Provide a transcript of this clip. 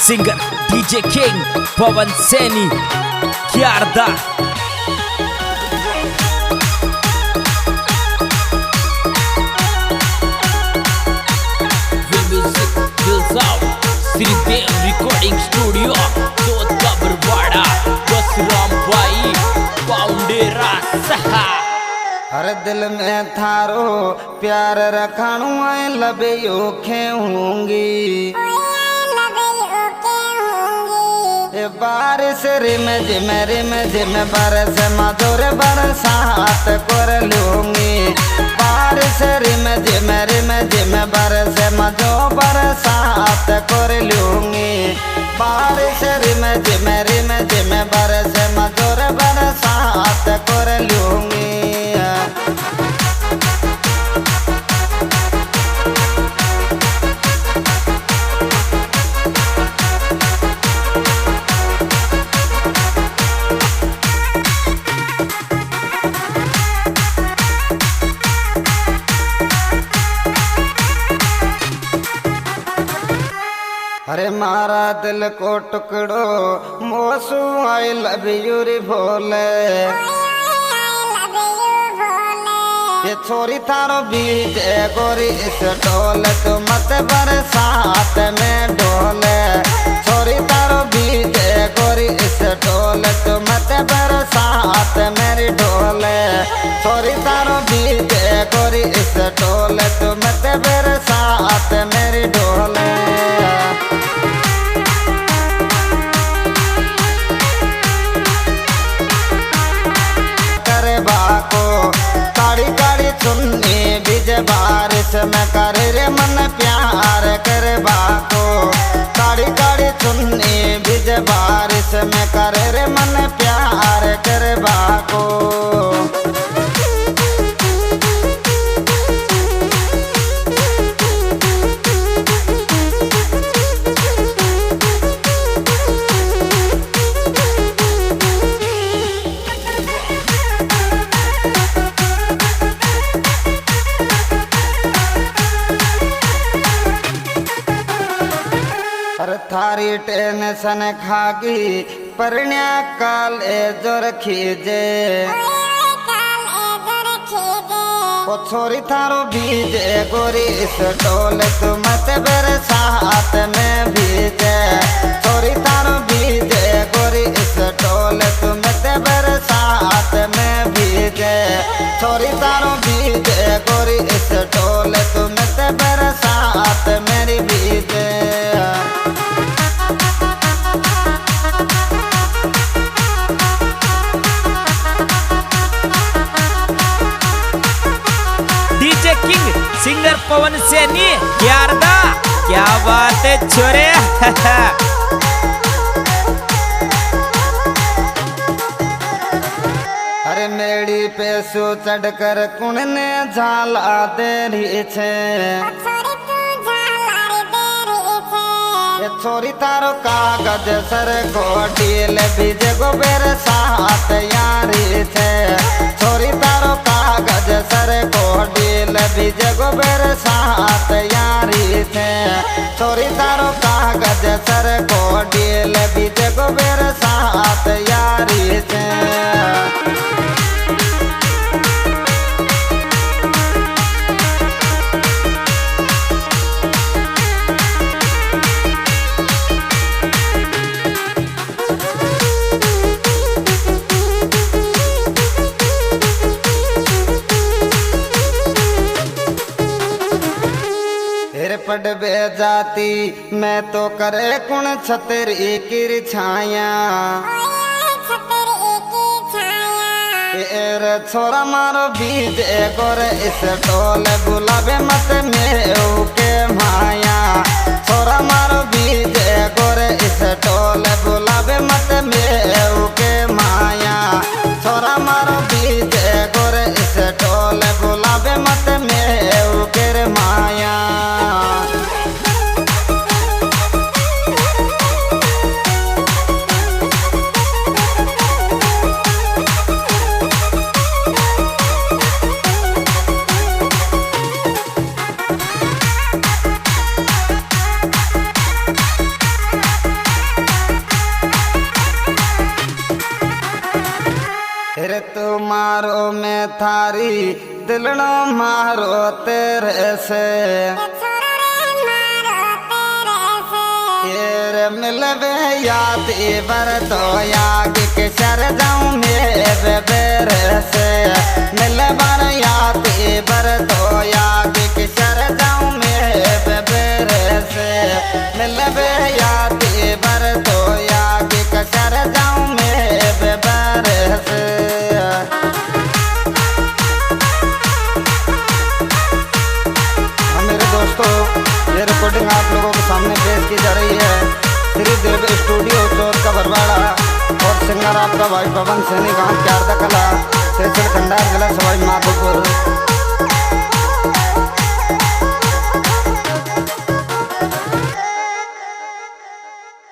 Singer DJ king पवन Saini Kyarda Shridev recording studio चौथा बरवाड़ा बसराम भाई पाउंडेरा सहा। हर दिल में थारो प्यार रखाणु आए लबे ओखे होंगी बारिश रिम जिम बरस मधुर बरसात कर लूंगी बारिश रिम जिम बरस मधो बरसात कर लूंगी बारिश रिम जिम बरस मधुर बरसात कर लूंगी। अरे मारा दिल को टुकड़ो मोसू आई लव यू रे भोले ये छोरी थारो बीज गोरी इस डोले तो मत बरसात में डोले छोरी थारो बीज गोरी इस डोले तो मत बरसात मेरी डोले छोरी थारो बीज गोरी इस डोले तो मत बरसात मेरी डोले। काड़ी काड़ी चुन्नी बीज बारिश में करे रे मन प्यार करे बाको काड़ी काड़ी चुन्नी बीज बारिश में करे रे मन प्यार करे बाको। थारी टेंशन खागी परण्या काल ए जोर खीजे ओ छोरी थारो बीज गोरी इस डोले तू मत बरसात में भीजे छोरी थारो बीज गोरी इस डोले तू मत बरसात में भीजे छोरी थारो बीज गोरी इस डोले तू मत बरसात मेरी भीजे। डीजे किंग सिंगर पवन सैनी क्यारदा क्या बात है छोरे। अरे मेरी पे सो चढ़कर कुण ने झाला दे रही छे ये छोरी तारो कागज सर को डील बीज गोबर साथ यारी छे छोरी तारो कागज सर को डील बीज गोबर साथ यारी छे छोरी तारो कागज सर को डील बीज गोबर साथ यारी छे। पड़बे जाती मैं तो करे कुण छतरी किर छाया छोरा मारो बीज गोर इस टोले बुलावे मत में के माया छोरा मारो बीज गोर इस टोले बुलावे मत में के माया छोरा मारो बीज गोर इस टोले बुलावे मत में के माया। रे तुम्हारो में थारी दिलनो मारो तेरे से तेरे मिलवे याद बर तो याग के चर जाऊं मेरे बेरे से मिलवर याद बर तो याग के चर जाऊं मेरे बेरे से मिलवे याद बर तो याग के चर जाऊं मेरे बेरे से। मेरे दोस्तों ये रिकॉर्डिंग आप लोगों के सामने पेश की जा रही है श्री देव स्टूडियो चौर का बरवाड़ा और सिंगर आपका भाई पवन सैनी गांव क्यारदा कला तहसील खंडार जिला सवाई माधोपुर।